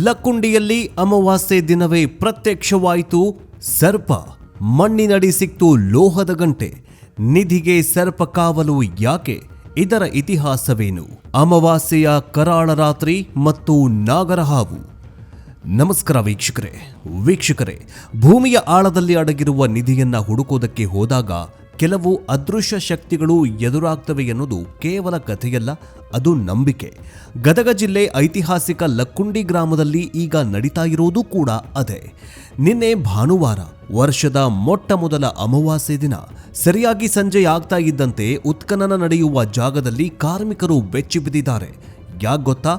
ಲಕ್ಕುಂಡಿಯಲ್ಲಿ ಅಮಾವಾಸ್ಯೆ ದಿನವೇ ಪ್ರತ್ಯಕ್ಷವಾಯಿತು ಸರ್ಪ. ಮಣ್ಣಿನಡಿ ಸಿಕ್ತು ಲೋಹದ ಗಂಟೆ. ನಿಧಿಗೆ ಸರ್ಪ ಕಾವಲು ಯಾಕೆ? ಇದರ ಇತಿಹಾಸವೇನು? ಅಮಾವಾಸ್ಯೆಯ ಕರಾಳ ರಾತ್ರಿ ಮತ್ತು ನಾಗರಹಾವು. ನಮಸ್ಕಾರ ವೀಕ್ಷಕರೇ, ಭೂಮಿಯ ಆಳದಲ್ಲಿ ಅಡಗಿರುವ ನಿಧಿಯನ್ನ ಹುಡುಕೋದಕ್ಕೆ ಹೋದಾಗ ಕೆಲವು ಅದೃಶ್ಯ ಶಕ್ತಿಗಳು ಎದುರಾಗ್ತವೆ ಎನ್ನುವುದು ಕೇವಲ ಕಥೆಯಲ್ಲ, ಅದು ನಂಬಿಕೆ. ಗದಗ ಜಿಲ್ಲೆ ಐತಿಹಾಸಿಕ ಲಕ್ಕುಂಡಿ ಗ್ರಾಮದಲ್ಲಿ ಈಗ ನಡೀತಾ ಇರೋದು ಕೂಡ ಅದೇ. ನಿನ್ನೆ ಭಾನುವಾರ, ವರ್ಷದ ಮೊಟ್ಟ ಮೊದಲ ಅಮಾವಾಸ್ಯೆ ದಿನ ಸರಿಯಾಗಿ ಸಂಜೆ ಆಗ್ತಾ ಇದ್ದಂತೆ ಉತ್ಖನನ ನಡೆಯುವ ಜಾಗದಲ್ಲಿ ಕಾರ್ಮಿಕರು ಬೆಚ್ಚಿ ಬಿದ್ದಿದ್ದಾರೆ. ಯಾಕೆ ಗೊತ್ತಾ?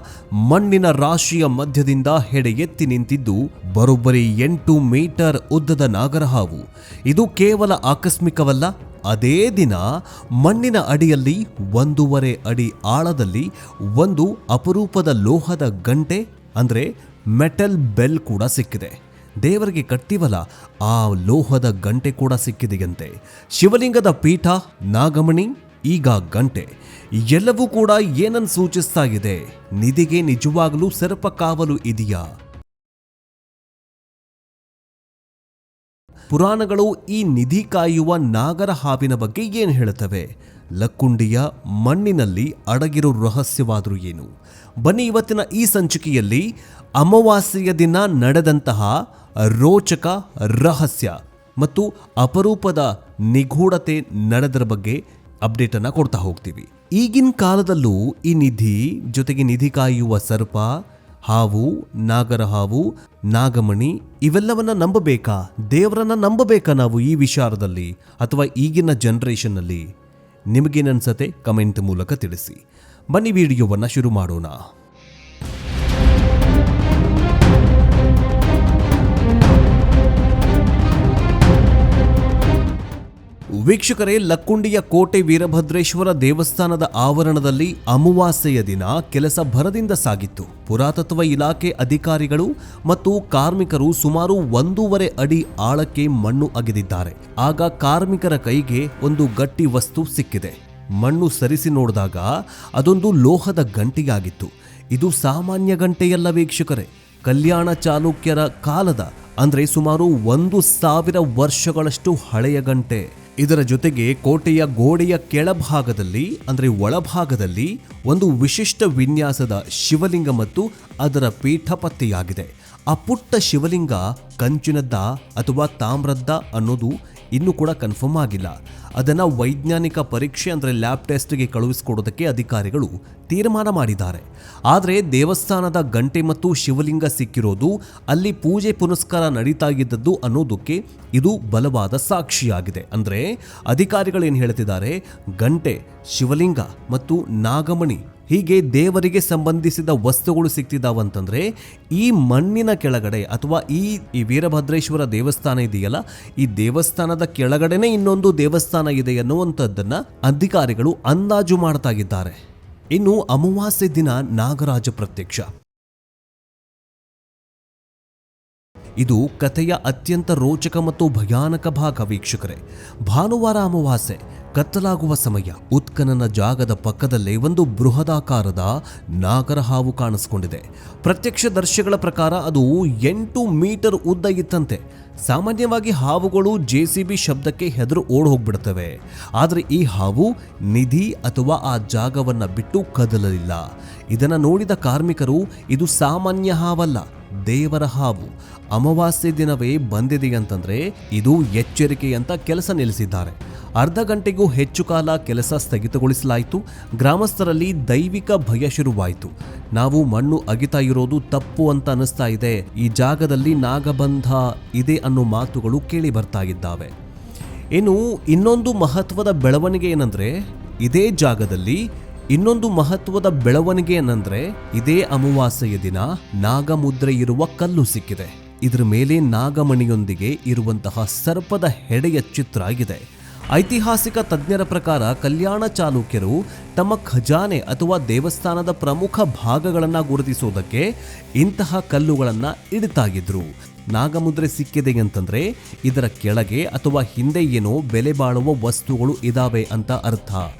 ಮಣ್ಣಿನ ರಾಶಿಯ ಮಧ್ಯದಿಂದ ಹೆಡೆ ಎತ್ತಿ ನಿಂತಿದ್ದು ಬರೋಬ್ಬರಿ 8 ಮೀಟರ್ ಉದ್ದದ ನಾಗರಹಾವು. ಇದು ಕೇವಲ ಆಕಸ್ಮಿಕವಲ್ಲ. ಅದೇ ದಿನ ಮಣ್ಣಿನ ಅಡಿಯಲ್ಲಿ 1.5 ಅಡಿ ಆಳದಲ್ಲಿ ಒಂದು ಅಪರೂಪದ ಲೋಹದ ಗಂಟೆ ಅಂದ್ರೆ ಮೆಟಲ್ ಬೆಲ್ ಕೂಡ ಸಿಕ್ಕಿದೆ. ದೇವರಿಗೆ ಕಟ್ತೀವಲ್ಲ, ಆ ಲೋಹದ ಗಂಟೆ ಕೂಡ ಸಿಕ್ಕಿದೆಯಂತೆ. ಶಿವಲಿಂಗದ ಪೀಠ, ನಾಗಮಣಿ, ಈಗ ಗಂಟೆ, ಎಲ್ಲವೂ ಕೂಡ ಏನನ್ನು ಸೂಚಿಸ್ತಾ ಇದೆ? ನಿಧಿಗೆ ನಿಜವಾಗಲೂ ಸರ್ಪ ಕಾವಲು ಇದೆಯಾ? ಪುರಾಣಗಳು ಈ ನಿಧಿ ಕಾಯುವ ನಾಗರ ಹಾವಿನ ಬಗ್ಗೆ ಏನು ಹೇಳುತ್ತವೆ? ಲಕ್ಕುಂಡಿಯ ಮಣ್ಣಿನಲ್ಲಿ ಅಡಗಿರೋ ರಹಸ್ಯವಾದರೂ ಏನು? ಬನ್ನಿ ಇವತ್ತಿನ ಈ ಸಂಚಿಕೆಯಲ್ಲಿ ಅಮಾವಾಸ್ಯೆಯ ದಿನ ನಡೆದಂತಹ ರೋಚಕ ರಹಸ್ಯ ಮತ್ತು ಅಪರೂಪದ ನಿಗೂಢತೆ ನಡೆದರ ಬಗ್ಗೆ ಅಪ್ಡೇಟ್ ಅನ್ನ ಕೊಡ್ತಾ ಹೋಗ್ತೀವಿ. ಈಗಿನ ಕಾಲದಲ್ಲೂ ಈ ನಿಧಿ ಜೊತೆಗೆ ನಿಧಿ ಕಾಯುವ ಸರ್ಪ, ಹಾವು, ನಾಗರಹಾವು, ನಾಗಮಣಿ ಇವೆಲ್ಲವನ್ನ ನಂಬಬೇಕಾ? ದೇವರನ್ನ ನಂಬಬೇಕಾ ನಾವು ಈ ವಿಚಾರದಲ್ಲಿ, ಅಥವಾ ಈಗಿನ ಜನರೇಷನ್ನಲ್ಲಿ? ನಿಮಗೇನನ್ಸತ್ತೆ? ಕಮೆಂಟ್ ಮೂಲಕ ತಿಳಿಸಿ. ಬನ್ನಿ ವಿಡಿಯೋವನ್ನ ಶುರು ಮಾಡೋಣ. ವೀಕ್ಷಕರೇ, ಲಕ್ಕುಂಡಿಯ ಕೋಟೆ ವೀರಭದ್ರೇಶ್ವರ ದೇವಸ್ಥಾನದ ಆವರಣದಲ್ಲಿ ಅಮಾವಾಸ್ಯೆಯ ದಿನ ಕೆಲಸ ಭರದಿಂದ ಸಾಗಿತ್ತು. ಪುರಾತತ್ವ ಇಲಾಖೆ ಅಧಿಕಾರಿಗಳು ಮತ್ತು ಕಾರ್ಮಿಕರು ಸುಮಾರು 1.5 ಅಡಿ ಆಳಕ್ಕೆ ಮಣ್ಣು ಅಗೆದಿದ್ದಾರೆ. ಆಗ ಕಾರ್ಮಿಕರ ಕೈಗೆ ಒಂದು ಗಟ್ಟಿ ವಸ್ತು ಸಿಕ್ಕಿದೆ. ಮಣ್ಣು ಸರಿಸಿ ನೋಡಿದಾಗ ಅದೊಂದು ಲೋಹದ ಗಂಟೆಯಾಗಿತ್ತು. ಇದು ಸಾಮಾನ್ಯ ಗಂಟೆಯಲ್ಲ ವೀಕ್ಷಕರೇ, ಕಲ್ಯಾಣ ಚಾಲುಕ್ಯರ ಕಾಲದ ಅಂದ್ರೆ ಸುಮಾರು 1000 ವರ್ಷಗಳಷ್ಟು ಹಳೆಯ ಗಂಟೆ. ಇದರ ಜೊತೆಗೆ ಕೋಟೆಯ ಗೋಡೆಯ ಕೆಳಭಾಗದಲ್ಲಿ ಅಂದ್ರೆ ಒಳಭಾಗದಲ್ಲಿ ಒಂದು ವಿಶಿಷ್ಟ ವಿನ್ಯಾಸದ ಶಿವಲಿಂಗ ಮತ್ತು ಅದರ ಪೀಠ ಪತ್ತೆಯಾಗಿದೆ. ಆ ಪುಟ್ಟ ಶಿವಲಿಂಗ ಕಂಚಿನದ್ದ ಅಥವಾ ತಾಮ್ರದ್ದ ಅನ್ನೋದು ಇನ್ನೂ ಕೂಡ ಕನ್ಫರ್ಮ್ ಆಗಿಲ್ಲ. ಅದನ್ನ ವೈಜ್ಞಾನಿಕ ಪರೀಕ್ಷೆ ಅಂದ್ರೆ ಲ್ಯಾಬ್ ಟೆಸ್ಟ್ಗೆ ಕಳುಹಿಸಿಕೊಡೋದಕ್ಕೆ ಅಧಿಕಾರಿಗಳು ತೀರ್ಮಾನ ಮಾಡಿದ್ದಾರೆ. ಆದರೆ ದೇವಸ್ಥಾನದ ಗಂಟೆ ಮತ್ತು ಶಿವಲಿಂಗ ಸಿಕ್ಕಿರೋದು ಅಲ್ಲಿ ಪೂಜೆ ಪುನಸ್ಕಾರ ನಡೀತಾ ಇದ್ದದ್ದು ಅನ್ನೋದಕ್ಕೆ ಇದು ಬಲವಾದ ಸಾಕ್ಷಿಯಾಗಿದೆ. ಅಂದ್ರೆ ಅಧಿಕಾರಿಗಳೇನು ಹೇಳ್ತಿದ್ದಾರೆ, ಗಂಟೆ, ಶಿವಲಿಂಗ ಮತ್ತು ನಾಗಮಣಿ ಹೀಗೆ ದೇವರಿಗೆ ಸಂಬಂಧಿಸಿದ ವಸ್ತುಗಳು ಸಿಕ್ತಿದ್ದಾವಂತಂದ್ರೆ ಈ ಮಣ್ಣಿನ ಕೆಳಗಡೆ ಅಥವಾ ಈ ವೀರಭದ್ರೇಶ್ವರ ದೇವಸ್ಥಾನ ಇದೆಯಲ್ಲ, ಈ ದೇವಸ್ಥಾನದ ಕೆಳಗಡೆನೆ ಇನ್ನೊಂದು ದೇವಸ್ಥಾನ ಇದೆ ಎನ್ನುವಂಥದ್ದನ್ನ ಅಧಿಕಾರಿಗಳು ಅಂದಾಜು ಮಾಡ್ತಾ ಇದ್ದಾರೆ. ಇನ್ನು ಅಮಾವಾಸ್ಯೆ ದಿನ ನಾಗರಾಜ ಪ್ರತ್ಯಕ್ಷ. ಇದು ಕಥೆಯ ಅತ್ಯಂತ ರೋಚಕ ಮತ್ತು ಭಯಾನಕ ಭಾಗ ವೀಕ್ಷಕರೇ. ಭಾನುವಾರ ಅಮಾವಾಸ್ಯೆ, ಕತ್ತಲಾಗುವ ಸಮಯ. ಉತ್ಖನನ ಜಾಗದ ಪಕ್ಕದಲ್ಲೇ ಒಂದು ಬೃಹದಾಕಾರದ ನಾಗರಹಾವು ಕಾಣಿಸಿಕೊಂಡಿದೆ. ಪ್ರತ್ಯಕ್ಷದರ್ಶಿಗಳ ಪ್ರಕಾರ ಅದು 8 ಮೀಟರ್ ಉದ್ದ ಇತ್ತಂತೆ. ಸಾಮಾನ್ಯವಾಗಿ ಹಾವುಗಳು JCB ಶಬ್ದಕ್ಕೆ ಹೆದರು ಓಡ್ ಹೋಗ್ಬಿಡ್ತವೆ. ಆದರೆ ಈ ಹಾವು ನಿಧಿ ಅಥವಾ ಆ ಜಾಗವನ್ನ ಬಿಟ್ಟು ಕದಲಲಿಲ್ಲ. ಇದನ್ನ ನೋಡಿದ ಕಾರ್ಮಿಕರು ಇದು ಸಾಮಾನ್ಯ ಹಾವಲ್ಲ, ದೇವರ ಹಾವು. ಅಮಾವಾಸ್ಯೆ ದಿನವೇ ಬಂದಿದೆ ಅಂತಂದ್ರೆ ಇದು ಎಚ್ಚರಿಕೆ ಅಂತ ಕೆಲಸ ನಿಲ್ಲಿಸಿದ್ದಾರೆ. ಅರ್ಧ ಗಂಟೆಗೂ ಹೆಚ್ಚು ಕಾಲ ಕೆಲಸ ಸ್ಥಗಿತಗೊಳಿಸಲಾಯಿತು. ಗ್ರಾಮಸ್ಥರಲ್ಲಿ ದೈವಿಕ ಭಯ ಶುರುವಾಯಿತು. ನಾವು ಮಣ್ಣು ಅಗಿತಾ ಇರೋದು ತಪ್ಪು ಅಂತ ಅನಿಸ್ತಾ ಇದೆ, ಈ ಜಾಗದಲ್ಲಿ ನಾಗಬಂಧ ಇದೆ ಅನ್ನೋ ಮಾತುಗಳು ಕೇಳಿ ಬರ್ತಾ ಇದ್ದಾವೆ. ಇನ್ನು ಇನ್ನೊಂದು ಮಹತ್ವದ ಬೆಳವಣಿಗೆ ಏನಂದ್ರೆ ಇದೇ ಜಾಗದಲ್ಲಿ ಇದೇ ಅಮಾವಾಸ್ಯೆಯ ದಿನ ನಾಗಮುದ್ರೆ ಇರುವ ಕಲ್ಲು ಸಿಕ್ಕಿದೆ. ಇದರ ಮೇಲೆ ನಾಗಮಣಿಯೊಂದಿಗೆ ಇರುವಂತಹ ಸರ್ಪದ ಹೆಡೆಯ ಚಿತ್ರ ಆಗಿದೆ. ಐತಿಹಾಸಿಕ ತಜ್ಞರ ಪ್ರಕಾರ ಕಲ್ಯಾಣ ಚಾಲುಕ್ಯರು ತಮ್ಮ ಖಜಾನೆ ಅಥವಾ ದೇವಸ್ಥಾನದ ಪ್ರಮುಖ ಭಾಗಗಳನ್ನು ಗುರುತಿಸುವುದಕ್ಕೆ ಇಂತಹ ಕಲ್ಲುಗಳನ್ನು ಇಡ್ತಾಗಿದ್ರು. ನಾಗಮುದ್ರೆ ಸಿಕ್ಕಿದೆ ಅಂತಂದ್ರೆ ಇದರ ಕೆಳಗೆ ಅಥವಾ ಹಿಂದೆ ಏನೋ ಬೆಲೆ ಬಾಳುವ ವಸ್ತುಗಳು ಇದಾವೆ ಅಂತ ಅರ್ಥ.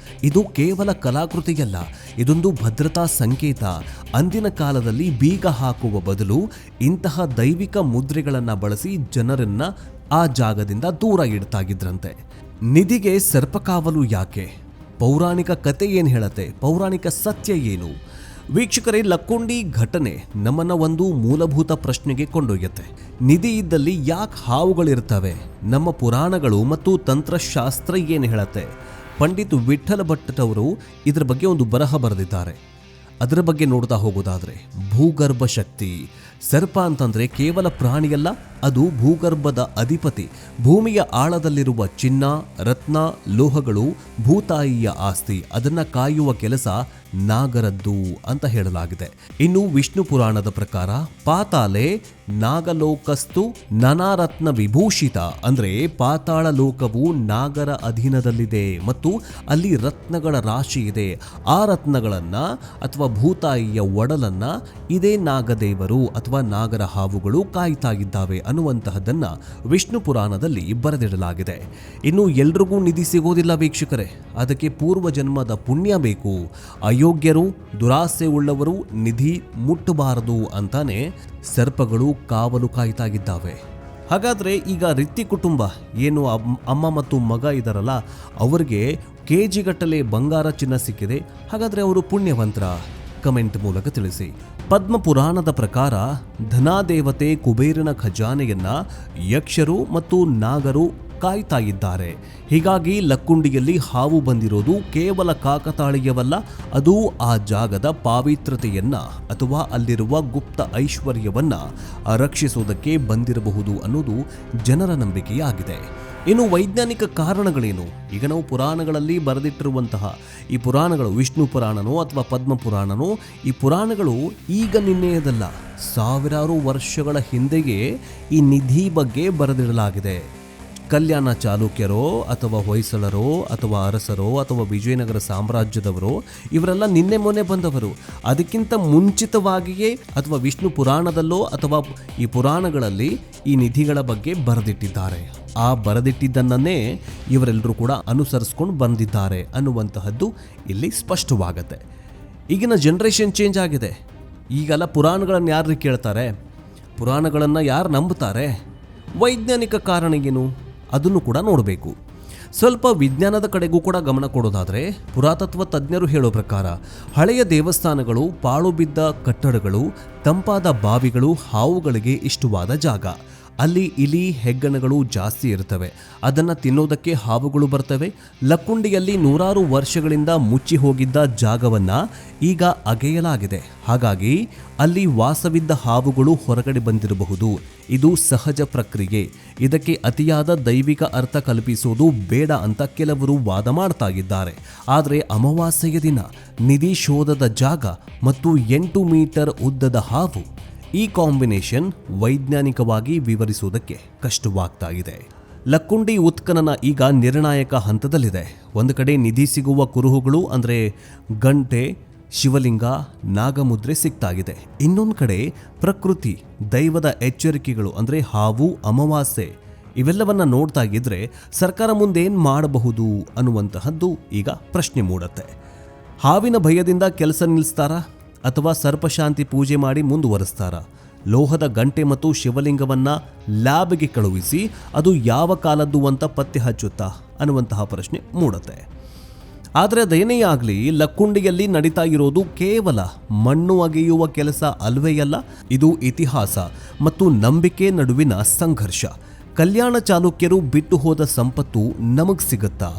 ಇದು ಕೇವಲ ಕಲಾಕೃತಿಯಲ್ಲ, ಇದೊಂದು ಭದ್ರತಾ ಸಂಕೇತ. ಅಂದಿನ ಕಾಲದಲ್ಲಿ ಬೀಗ ಹಾಕುವ ಬದಲು ಇಂತಹ ದೈವಿಕ ಮುದ್ರೆಗಳನ್ನು ಬಳಸಿ ಜನರನ್ನ ಆ ಜಾಗದಿಂದ ದೂರ ಇಡ್ತಾಗಿದ್ರಂತೆ. ನಿಧಿಗೆ ಸರ್ಪಕಾವಲು ಯಾಕೆ? ಪೌರಾಣಿಕ ಕತೆ ಏನು ಹೇಳತ್ತೆ? ಪೌರಾಣಿಕ ಸತ್ಯ ಏನು? ವೀಕ್ಷಕರೇ, ಲಕ್ಕುಂಡಿ ಘಟನೆ ನಮ್ಮನ್ನ ಒಂದು ಮೂಲಭೂತ ಪ್ರಶ್ನೆಗೆ ಕೊಂಡೊಯ್ಯುತ್ತೆ. ನಿಧಿ ಇದ್ದಲ್ಲಿ ಯಾಕೆ ಹಾವುಗಳಿರ್ತವೆ? ನಮ್ಮ ಪುರಾಣಗಳು ಮತ್ತು ತಂತ್ರಶಾಸ್ತ್ರ ಏನು ಹೇಳತ್ತೆ? ಪಂಡಿತ್ ವಿಠ್ಠಲ ಭಟ್ಟರವರು ಇದರ ಬಗ್ಗೆ ಒಂದು ಬರಹ ಬರೆದಿದ್ದಾರೆ. ಅದರ ಬಗ್ಗೆ ನೋಡ್ತಾ ಹೋಗೋದಾದ್ರೆ, ಭೂಗರ್ಭ ಶಕ್ತಿ. ಸರ್ಪ ಅಂತಂದ್ರೆ ಕೇವಲ ಪ್ರಾಣಿಯಲ್ಲ, ಅದು ಭೂಗರ್ಭದ ಅಧಿಪತಿ. ಭೂಮಿಯ ಆಳದಲ್ಲಿರುವ ಚಿನ್ನ, ರತ್ನ, ಲೋಹಗಳು ಭೂತಾಯಿಯ ಆಸ್ತಿ. ಅದನ್ನ ಕಾಯುವ ಕೆಲಸ ನಾಗರದ್ದು ಅಂತ ಹೇಳಲಾಗಿದೆ. ಇನ್ನು ವಿಷ್ಣು ಪುರಾಣದ ಪ್ರಕಾರ ಪಾತಾಳೆ ನಾಗಲೋಕಸ್ತು ನಾನಾರತ್ನ ವಿಭೂಷಿತ, ಅಂದ್ರೆ ಪಾತಾಳ ಲೋಕವು ನಾಗರ ಅಧೀನದಲ್ಲಿದೆ ಮತ್ತು ಅಲ್ಲಿ ರತ್ನಗಳ ರಾಶಿ ಇದೆ. ಆ ರತ್ನಗಳನ್ನ ಅಥವಾ ಭೂತಾಯಿಯ ಒಡಲನ್ನ ಇದೇ ನಾಗದೇವರು ಅಥವಾ ನಾಗರ ಹಾವುಗಳು ಕಾಯ್ತಾ ಇದ್ದಾವೆ ಅನ್ನುವಂತಹದನ್ನ ವಿಷ್ಣು ಪುರಾಣದಲ್ಲಿ ಬರೆದಿಡಲಾಗಿದೆ. ಇನ್ನು ಎಲ್ರಿಗೂ ನಿಧಿ ಸಿಗೋದಿಲ್ಲ ವೀಕ್ಷಕರೇ, ಅದಕ್ಕೆ ಪೂರ್ವ ಜನ್ಮದ ಪುಣ್ಯ ಬೇಕು. ಅಯೋಗ್ಯರು, ದುರಾಸೆ ಉಳ್ಳವರು ನಿಧಿ ಮುಟ್ಟಬಾರದು ಅಂತಾನೆ ಸರ್ಪಗಳು ಕಾವಲು ಕಾಯ್ತಾಗಿದ್ದಾವೆ. ಹಾಗಾದ್ರೆ ಈಗ ರಿತ್ತಿ ಕುಟುಂಬ ಏನು ಅಮ್ಮ ಮತ್ತು ಮಗ ಇದಾರಲ್ಲ, ಅವರಿಗೆ ಕೆಜಿಗಟ್ಟಲೆ ಬಂಗಾರ ಚಿನ್ನ ಸಿಕ್ಕಿದೆ. ಹಾಗಾದ್ರೆ ಅವರು ಪುಣ್ಯವಂತರ? ಕಮೆಂಟ್ ಮೂಲಕ ತಿಳಿಸಿ. ಪದ್ಮ ಪುರಾಣದ ಪ್ರಕಾರ ಧನಾದೇವತೆ ಕುಬೇರನ ಖಜಾನೆಯನ್ನ ಯಕ್ಷರು ಮತ್ತು ನಾಗರು ಕಾಯ್ತಾ ಇದ್ದಾರೆ. ಹೀಗಾಗಿ ಲಕ್ಕುಂಡಿಯಲ್ಲಿ ಹಾವು ಬಂದಿರೋದು ಕೇವಲ ಕಾಕತಾಳೀಯವಲ್ಲ, ಅದು ಆ ಜಾಗದ ಪಾವಿತ್ರತೆಯನ್ನ ಅಥವಾ ಅಲ್ಲಿರುವ ಗುಪ್ತ ಐಶ್ವರ್ಯವನ್ನ ರಕ್ಷಿಸುವುದಕ್ಕೆ ಬಂದಿರಬಹುದು ಅನ್ನೋದು ಜನರ ನಂಬಿಕೆಯಾಗಿದೆ. ಇನ್ನು ವೈಜ್ಞಾನಿಕ ಕಾರಣಗಳೇನು? ಈಗ ನಾವು ಪುರಾಣಗಳಲ್ಲಿ ಬರೆದಿಟ್ಟಿರುವಂತಹ ಈ ಪುರಾಣಗಳು, ವಿಷ್ಣು ಪುರಾಣನೋ ಅಥವಾ ಪದ್ಮ ಪುರಾಣನೋ, ಈ ಪುರಾಣಗಳು ಈಗ ನಿನ್ನೆಯದಲ್ಲ, ಸಾವಿರಾರು ವರ್ಷಗಳ ಹಿಂದೆಯೇ ಈ ನಿಧಿ ಬಗ್ಗೆ ಬರೆದಿಡಲಾಗಿದೆ. ಕಲ್ಯಾಣ ಚಾಲುಕ್ಯರೋ ಅಥವಾ ಹೊಯ್ಸಳರೋ ಅಥವಾ ಅರಸರೋ ಅಥವಾ ವಿಜಯನಗರ ಸಾಮ್ರಾಜ್ಯದವರೋ ಇವರೆಲ್ಲ ನಿನ್ನೆ ಮೊನ್ನೆ ಬಂದವರು. ಅದಕ್ಕಿಂತ ಮುಂಚಿತವಾಗಿಯೇ ಅಥವಾ ವಿಷ್ಣು ಪುರಾಣದಲ್ಲೋ ಅಥವಾ ಈ ಪುರಾಣಗಳಲ್ಲಿ ಈ ನಿಧಿಗಳ ಬಗ್ಗೆ ಬರೆದಿಟ್ಟಿದ್ದಾರೆ. ಆ ಬರೆದಿಟ್ಟಿದ್ದನ್ನೇ ಇವರೆಲ್ಲರೂ ಕೂಡ ಅನುಸರಿಸ್ಕೊಂಡು ಬಂದಿದ್ದಾರೆ ಅನ್ನುವಂತಹದ್ದು ಇಲ್ಲಿ ಸ್ಪಷ್ಟವಾಗತ್ತೆ. ಈಗಿನ ಜನ್ರೇಷನ್ ಚೇಂಜ್ ಆಗಿದೆ. ಈಗೆಲ್ಲ ಪುರಾಣಗಳನ್ನು ಯಾರು ಕೇಳ್ತಾರೆ? ಪುರಾಣಗಳನ್ನು ಯಾರು ನಂಬುತ್ತಾರೆ? ವೈಜ್ಞಾನಿಕ ಕಾರಣ ಏನು ಅದನ್ನು ಕೂಡ ನೋಡಬೇಕು. ಸ್ವಲ್ಪ ವಿಜ್ಞಾನದ ಕಡೆಗೂ ಕೂಡ ಗಮನ ಕೊಡೋದಾದರೆ, ಪುರಾತತ್ವ ತಜ್ಞರು ಹೇಳೋ ಪ್ರಕಾರ ಹಳೆಯ ದೇವಸ್ಥಾನಗಳು, ಪಾಳು ಬಿದ್ದ ಕಟ್ಟಡಗಳು, ತಂಪಾದ ಬಾವಿಗಳು ಹಾವುಗಳಿಗೆ ಇಷ್ಟವಾದ ಜಾಗ. ಅಲ್ಲಿ ಇಲಿ, ಹೆಗ್ಗಣಗಳು ಜಾಸ್ತಿ ಇರ್ತವೆ. ಅದನ್ನು ತಿನ್ನೋದಕ್ಕೆ ಹಾವುಗಳು ಬರ್ತವೆ. ಲಕ್ಕುಂಡಿಯಲ್ಲಿ ನೂರಾರು ವರ್ಷಗಳಿಂದ ಮುಚ್ಚಿ ಹೋಗಿದ್ದ ಜಾಗವನ್ನ ಈಗ ಅಗೆಯಲಾಗಿದೆ. ಹಾಗಾಗಿ ಅಲ್ಲಿ ವಾಸವಿದ್ದ ಹಾವುಗಳು ಹೊರಗಡೆ ಬಂದಿರಬಹುದು. ಇದು ಸಹಜ ಪ್ರಕ್ರಿಯೆ. ಇದಕ್ಕೆ ಅತಿಯಾದ ದೈವಿಕ ಅರ್ಥ ಕಲ್ಪಿಸುವುದು ಬೇಡ ಅಂತ ಕೆಲವರು ವಾದ ಮಾಡ್ತಾ ಇದ್ದಾರೆ. ಆದರೆ ಅಮಾವಾಸ್ಯೆಯ ದಿನ ನಿಧಿ ಶೋಧದ ಜಾಗ ಮತ್ತು 8 ಮೀಟರ್ ಉದ್ದದ ಹಾವು, ಈ ಕಾಂಬಿನೇಷನ್ ವೈಜ್ಞಾನಿಕವಾಗಿ ವಿವರಿಸುವುದಕ್ಕೆ ಕಷ್ಟವಾಗ್ತಾ ಇದೆ. ಲಕ್ಕುಂಡಿ ಉತ್ಖನನ ಈಗ ನಿರ್ಣಾಯಕ ಹಂತದಲ್ಲಿದೆ. ಒಂದು ಕಡೆ ನಿಧಿ ಸಿಗುವ ಕುರುಹುಗಳು ಅಂದರೆ ಗಂಟೆ, ಶಿವಲಿಂಗ, ನಾಗಮುದ್ರೆ ಸಿಗ್ತಾಗಿದೆ. ಇನ್ನೊಂದು ಕಡೆ ಪ್ರಕೃತಿ, ದೈವದ ಎಚ್ಚರಿಕೆಗಳು ಅಂದರೆ ಹಾವು, ಅಮಾವಾಸ್ಯೆ ಇವೆಲ್ಲವನ್ನ ನೋಡ್ತಾ ಇದ್ರೆ ಸರ್ಕಾರ ಮುಂದೇನು ಮಾಡಬಹುದು ಅನ್ನುವಂತಹದ್ದು ಈಗ ಪ್ರಶ್ನೆ ಮೂಡುತ್ತೆ. ಹಾವಿನ ಭಯದಿಂದ ಕೆಲಸ ನಿಲ್ಲಿಸ್ತಾರಾ ಅಥವಾ ಸರ್ಪಶಾಂತಿ ಪೂಜೆ ಮಾಡಿ ಮುಂದುವರಿಸ್ತಾರ? ಲೋಹದ ಗಂಟೆ ಮತ್ತು ಶಿವಲಿಂಗವನ್ನ ಲ್ಯಾಬ್ಗೆ ಕಳುಹಿಸಿ ಅದು ಯಾವ ಕಾಲದ್ದು ಅಂತ ಪತ್ತೆ ಹಚ್ಚುತ್ತಾ ಅನ್ನುವಂತಹ ಪ್ರಶ್ನೆ ಮೂಡುತ್ತೆ. ಆದರೆ ಅದೇನೇ ಆಗಲಿ, ಲಕ್ಕುಂಡಿಯಲ್ಲಿ ನಡೀತಾ ಇರೋದು ಕೇವಲ ಮಣ್ಣು ಅಗೆಯುವ ಕೆಲಸ ಅಲ್ವೇ ಅಲ್ಲ, ಇದು ಇತಿಹಾಸ ಮತ್ತು ನಂಬಿಕೆ ನಡುವಿನ ಸಂಘರ್ಷ. ಕಲ್ಯಾಣ ಚಾಲುಕ್ಯರು ಬಿಟ್ಟು ಹೋದ ಸಂಪತ್ತು ನಮಗ್ ಸಿಗುತ್ತಾ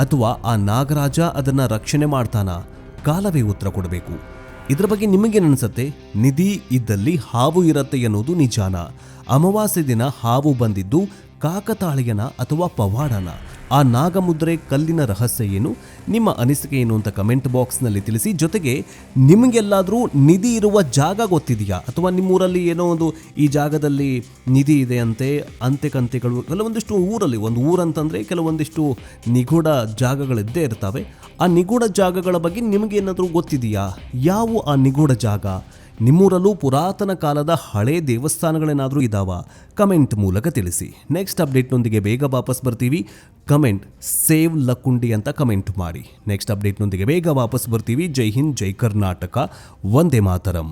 ಅಥವಾ ಆ ನಾಗರಾಜ ಅದನ್ನ ರಕ್ಷಣೆ ಮಾಡ್ತಾನ? ಕಾಲವೇ ಉತ್ತರ ಕೊಡಬೇಕು. ಇದರ ಬಗ್ಗೆ ನಿಮಗೇನನ್ಸುತ್ತೆ? ನಿಧಿ ಇದ್ದಲ್ಲಿ ಹಾವು ಇರತ್ತೆ ಎನ್ನುವುದು ನಿಜಾನ? ಅಮಾವಾಸ್ಯೆ ದಿನ ಹಾವು ಬಂದಿದ್ದು ಕಾಕತಾಳೀಯನ ಅಥವಾ ಪವಾಡನ? ಆ ನಾಗಮುದ್ರೆ ಕಲ್ಲಿನ ರಹಸ್ಯ ಏನು, ನಿಮ್ಮ ಅನಿಸಿಕೆ ಏನು ಅಂತ ಕಮೆಂಟ್ ಬಾಕ್ಸ್ನಲ್ಲಿ ತಿಳಿಸಿ. ಜೊತೆಗೆ ನಿಮಗೆಲ್ಲಾದರೂ ನಿಧಿ ಇರುವ ಜಾಗ ಗೊತ್ತಿದೆಯಾ, ಅಥವಾ ನಿಮ್ಮೂರಲ್ಲಿ ಏನೋ ಒಂದು ಈ ಜಾಗದಲ್ಲಿ ನಿಧಿ ಇದೆ ಅಂತೆಕಂತೆಗಳು ಕೆಲವೊಂದಿಷ್ಟು ಊರಲ್ಲಿ, ಒಂದು ಊರಂತಂದರೆ ಕೆಲವೊಂದಿಷ್ಟು ನಿಗೂಢ ಜಾಗಗಳಿದ್ದೇ ಇರ್ತವೆ. ಆ ನಿಗೂಢ ಜಾಗಗಳ ಬಗ್ಗೆ ನಿಮಗೇನಾದರೂ ಗೊತ್ತಿದೆಯಾ? ಯಾವ ಆ ನಿಗೂಢ ಜಾಗ? ನಿಮ್ಮೂರಲ್ಲೂ ಪುರಾತನ ಕಾಲದ ಹಳೆ ದೇವಸ್ಥಾನಗಳೇನಾದರೂ ಇದಾವ? ಕಮೆಂಟ್ ಮೂಲಕ ತಿಳಿಸಿ. ನೆಕ್ಸ್ಟ್ ಅಪ್ಡೇಟ್ನೊಂದಿಗೆ ಬೇಗ ವಾಪಸ್ ಬರ್ತೀವಿ. ಕಮೆಂಟ್ ಸೇವ್ ಲಕ್ಕುಂಡಿ ಅಂತ ಕಮೆಂಟ್ ಮಾಡಿ. ನೆಕ್ಸ್ಟ್ ಅಪ್ಡೇಟ್ನೊಂದಿಗೆ ಬೇಗ ವಾಪಸ್ ಬರ್ತೀವಿ. ಜೈ ಹಿಂದ್, ಜೈ ಕರ್ನಾಟಕ, ವಂದೇ ಮಾತರಂ.